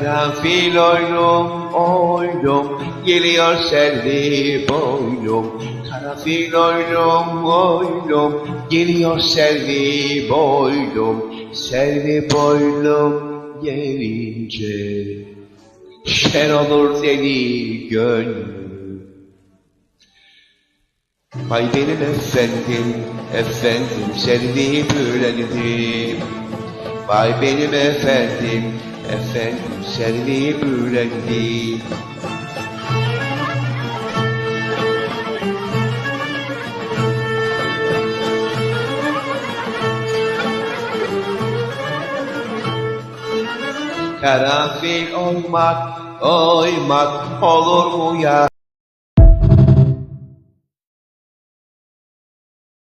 Karanfil oylum oylum geliyor selvi boylum. Karanfil oylum oylum geliyor selvi boylum. Selvi boylum gelince şen olur deli gönlüm. Vay benim efendim, efendim selvi bülendim. Vay benim efendim, efendim selvi bülendim. Karanfil oymak, oymak olur mu ya